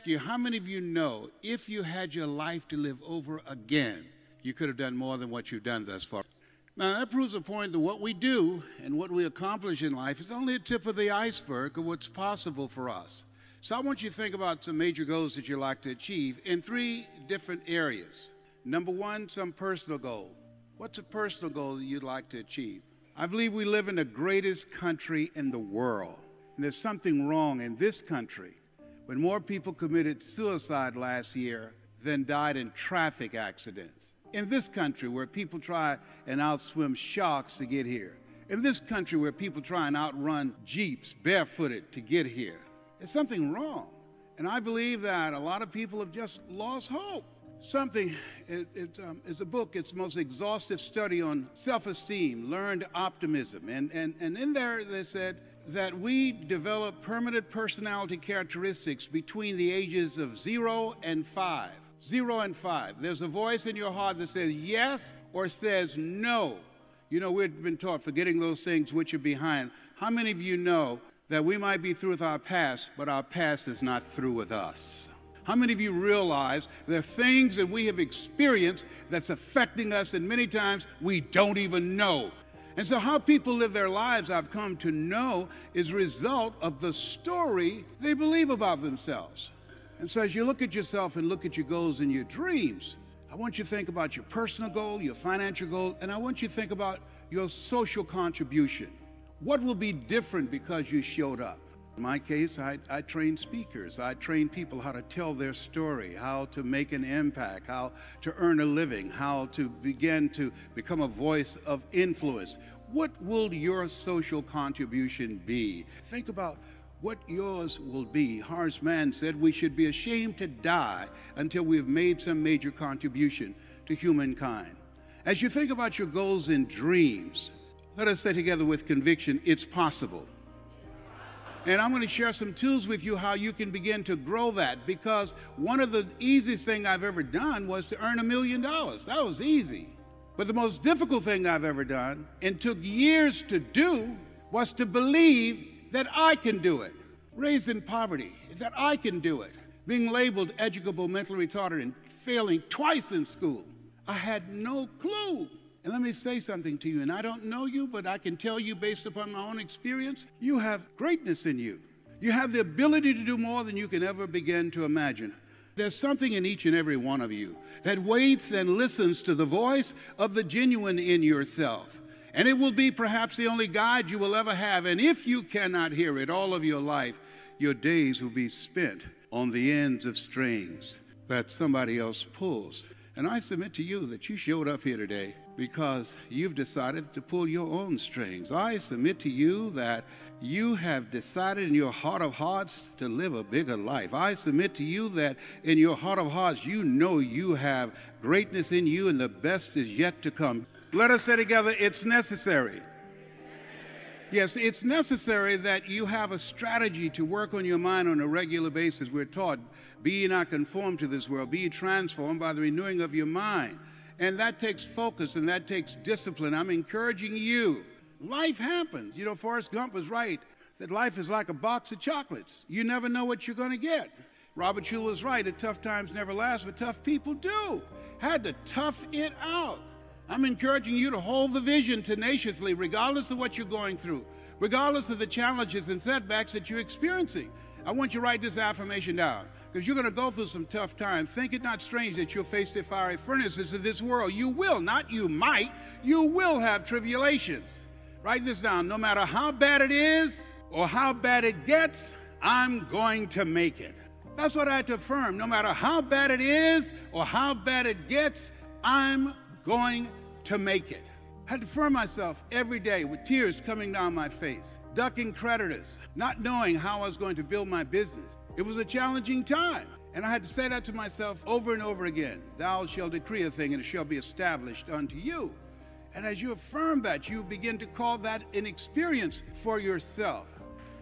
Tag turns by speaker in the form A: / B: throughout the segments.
A: ask you, how many of you know if you had your life to live over again, you could have done more than what you've done thus far? Now, that proves a point that what we do and what we accomplish in life is only a tip of the iceberg of what's possible for us. So I want you to think about some major goals that you'd like to achieve in 3 different areas. Number 1, some personal goal. What's a personal goal that you'd like to achieve? I believe we live in the greatest country in the world. And there's something wrong in this country when more people committed suicide last year than died in traffic accidents. In this country where people try and outswim sharks to get here. In this country where people try and outrun Jeeps barefooted to get here. There's something wrong. And I believe that a lot of people have just lost hope. It's a book, it's the most exhaustive study on self-esteem, learned optimism. And in there they said that we develop permanent personality characteristics between the ages of 0 and 5. 0 and 5. There's a voice in your heart that says yes or says no. You know, we've been taught forgetting those things which are behind. How many of you know that we might be through with our past, but our past is not through with us? How many of you realize there are things that we have experienced that's affecting us, and many times we don't even know? And so how people live their lives, I've come to know, is a result of the story they believe about themselves. And so as you look at yourself and look at your goals and your dreams, I want you to think about your personal goal, your financial goal, and I want you to think about your social contribution. What will be different because you showed up? In my case, I train speakers. I train people how to tell their story, how to make an impact, how to earn a living, how to begin to become a voice of influence. What will your social contribution be? Think about what yours will be. Horace Mann said we should be ashamed to die until we have made some major contribution to humankind. As you think about your goals and dreams, let us say together with conviction, it's possible. And I'm going to share some tools with you how you can begin to grow that, because one of the easiest things I've ever done was to earn $1 million. That was easy. But the most difficult thing I've ever done, and took years to do, was to believe that I can do it. Raised in poverty, that I can do it. Being labeled educable, mentally retarded, and failing twice in school. I had no clue. And let me say something to you, and I don't know you, but I can tell you based upon my own experience, you have greatness in you. You have the ability to do more than you can ever begin to imagine. There's something in each and every one of you that waits and listens to the voice of the genuine in yourself. And it will be perhaps the only guide you will ever have. And if you cannot hear it all of your life, your days will be spent on the ends of strings that somebody else pulls. And I submit to you that you showed up here today because you've decided to pull your own strings. I submit to you that you have decided in your heart of hearts to live a bigger life. I submit to you that in your heart of hearts, you know you have greatness in you and the best is yet to come. Let us say together, it's necessary. Yes, it's necessary that you have a strategy to work on your mind on a regular basis. We're taught, be ye not conformed to this world, be ye transformed by the renewing of your mind. And that takes focus and that takes discipline. I'm encouraging you. Life happens. You know, Forrest Gump was right that life is like a box of chocolates. You never know what you're going to get. Robert Schuller was right that tough times never last, but tough people do. Had to tough it out. I'm encouraging you to hold the vision tenaciously, regardless of what you're going through, regardless of the challenges and setbacks that you're experiencing. I want you to write this affirmation down, because you're going to go through some tough times. Think it not strange that you'll face the fiery furnaces of this world. You will, not you might, you will have tribulations. Write this down. No matter how bad it is or how bad it gets, I'm going to make it. That's what I had to affirm. No matter how bad it is or how bad it gets, I'm going to make it. I had to affirm myself every day with tears coming down my face, ducking creditors, not knowing how I was going to build my business. It was a challenging time, and I had to say that to myself over and over again. Thou shalt decree a thing, and it shall be established unto you. And as you affirm that, you begin to call that an experience for yourself.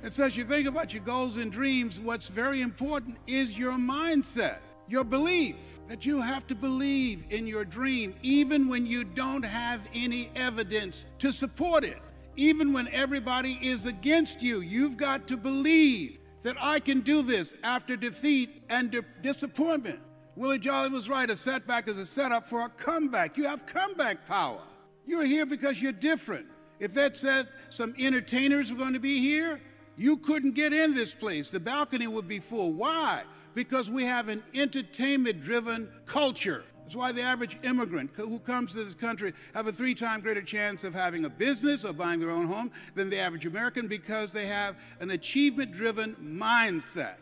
A: And so as you think about your goals and dreams, what's very important is your mindset, your belief. That you have to believe in your dream, even when you don't have any evidence to support it. Even when everybody is against you, you've got to believe that I can do this after defeat and disappointment. Willie Jolly was right. A setback is a setup for a comeback. You have comeback power. You're here because you're different. If that said some entertainers were going to be here, you couldn't get in this place. The balcony would be full. Why? Because we have an entertainment-driven culture. That's why the average immigrant who comes to this country have a 3-time greater chance of having a business or buying their own home than the average American, because they have an achievement-driven mindset.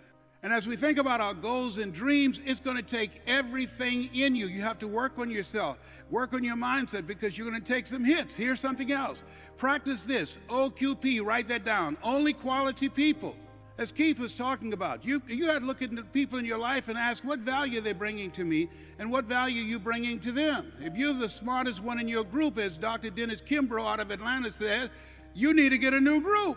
A: And as we think about our goals and dreams, it's going to take everything in you. You have to work on yourself, work on your mindset, because you're going to take some hits. Here's something else. Practice this, OQP, write that down. Only quality people. As Keith was talking about, you got to look at the people in your life and ask, what value are they bringing to me, and what value are you bringing to them? If you're the smartest one in your group, as Dr. Dennis Kimbrough out of Atlanta said, you need to get a new group.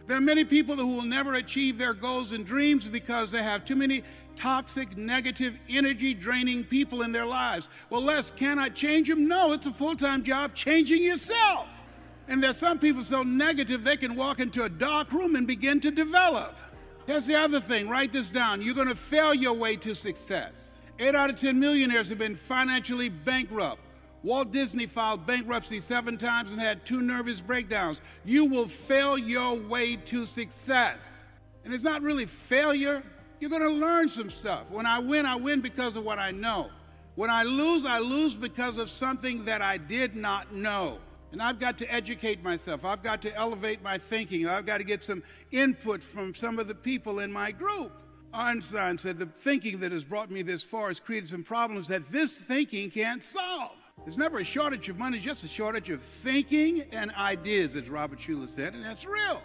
A: There are many people who will never achieve their goals and dreams because they have too many toxic, negative, energy-draining people in their lives. Well, Les, can I change them? No, it's a full-time job changing yourself. And there's some people so negative they can walk into a dark room and begin to develop. Here's the other thing. Write this down. You're going to fail your way to success. 8 out of 10 millionaires have been financially bankrupt. Walt Disney filed bankruptcy 7 times and had 2 nervous breakdowns. You will fail your way to success. And it's not really failure. You're going to learn some stuff. When I win because of what I know. When I lose because of something that I did not know. And I've got to educate myself. I've got to elevate my thinking. I've got to get some input from some of the people in my group. Einstein said, the thinking that has brought me this far has created some problems that this thinking can't solve. There's never a shortage of money, just a shortage of thinking and ideas, as Robert Schuller said, and that's real.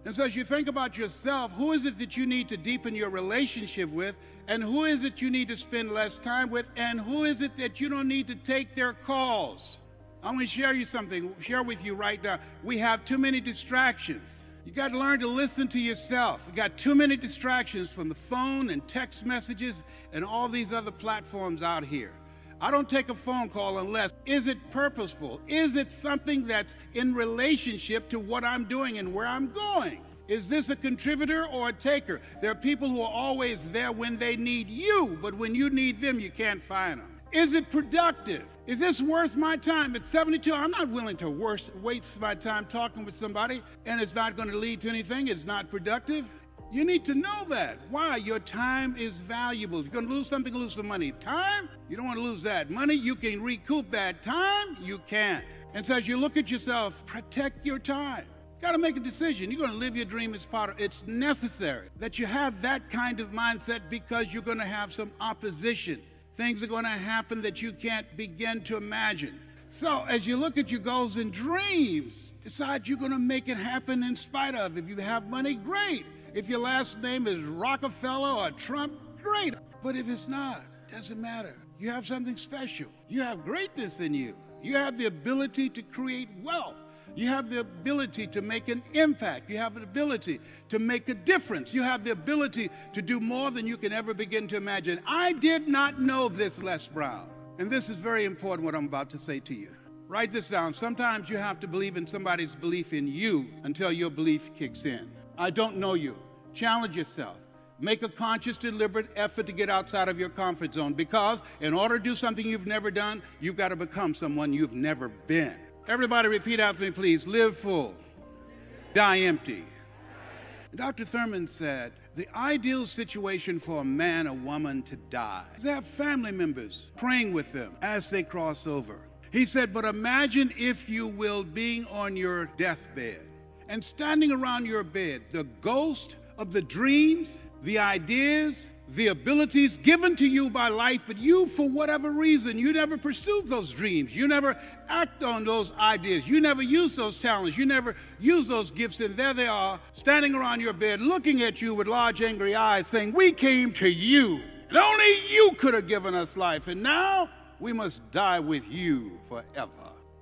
A: And so as you think about yourself, who is it that you need to deepen your relationship with, and who is it you need to spend less time with, and who is it that you don't need to take their calls? I'm going to share with you right now. We have too many distractions. You got to learn to listen to yourself. You got too many distractions from the phone and text messages and all these other platforms out here. I don't take a phone call unless, is it purposeful? Is it something that's in relationship to what I'm doing and where I'm going? Is this a contributor or a taker? There are people who are always there when they need you, but when you need them, you can't find them. Is it productive? Is this worth my time? At 72, I'm not willing to waste my time talking with somebody, and it's not going to lead to anything. It's not productive. You need to know that. Why? Your time is valuable. If you're going to lose something, lose some money. Time, you don't want to lose that. Money, you can recoup that. Time, you can't. And so as you look at yourself, protect your time. Got to make a decision. You're going to live your dream as part of it. It's necessary that you have that kind of mindset, because you're going to have some opposition. Things are going to happen that you can't begin to imagine. So as you look at your goals and dreams, decide you're going to make it happen in spite of. If you have money, great. If your last name is Rockefeller or Trump, great. But if it's not, it doesn't matter. You have something special. You have greatness in you. You have the ability to create wealth. You have the ability to make an impact. You have the ability to make a difference. You have the ability to do more than you can ever begin to imagine. I did not know this, Les Brown. And this is very important, what I'm about to say to you. Write this down. Sometimes you have to believe in somebody's belief in you until your belief kicks in. I don't know you. Challenge yourself. Make a conscious, deliberate effort to get outside of your comfort zone, because in order to do something you've never done, you've got to become someone you've never been. Everybody repeat after me, please. Live full, die empty. Dr. Thurman said, the ideal situation for a man or woman to die is to have family members praying with them as they cross over. He said, but imagine, if you will, being on your deathbed and standing around your bed, the ghost of the dreams, the ideas, the abilities given to you by life, but you, for whatever reason, you never pursued those dreams. You never act on those ideas. You never use those talents. You never use those gifts. And there they are, standing around your bed, looking at you with large, angry eyes, saying, we came to you, and only you could have given us life. And now we must die with you forever.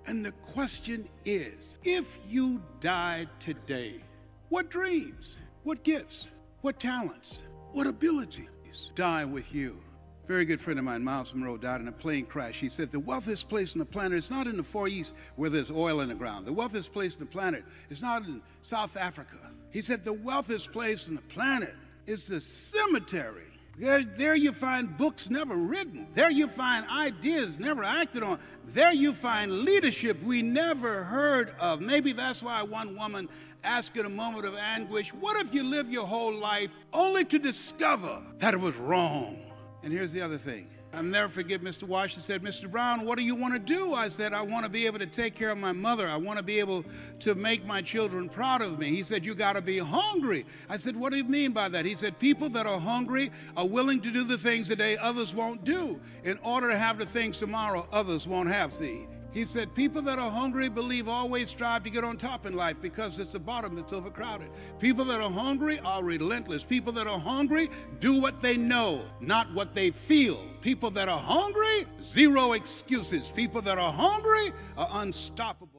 A: And the question is, if you died today, what dreams, what gifts, what talents, what abilities die with you? Very good friend of mine, Miles Monroe, died in a plane crash. He said, the wealthiest place on the planet is not in the Far East where there's oil in the ground. The wealthiest place on the planet is not in South Africa. He said, the wealthiest place on the planet is the cemetery. There you find books never written. There you find ideas never acted on. There you find leadership we never heard of. Maybe that's why one woman asked in a moment of anguish, what if you live your whole life only to discover that it was wrong? And here's the other thing. I'll never forget Mr. Washington said, Mr. Brown, what do you want to do? I said, I want to be able to take care of my mother. I want to be able to make my children proud of me. He said, you got to be hungry. I said, what do you mean by that? He said, people that are hungry are willing to do the things today others won't do in order to have the things tomorrow others won't have. See? He said, people that are hungry, believe, always strive to get on top in life because it's the bottom that's overcrowded. People that are hungry are relentless. People that are hungry do what they know, not what they feel. People that are hungry, zero excuses. People that are hungry are unstoppable.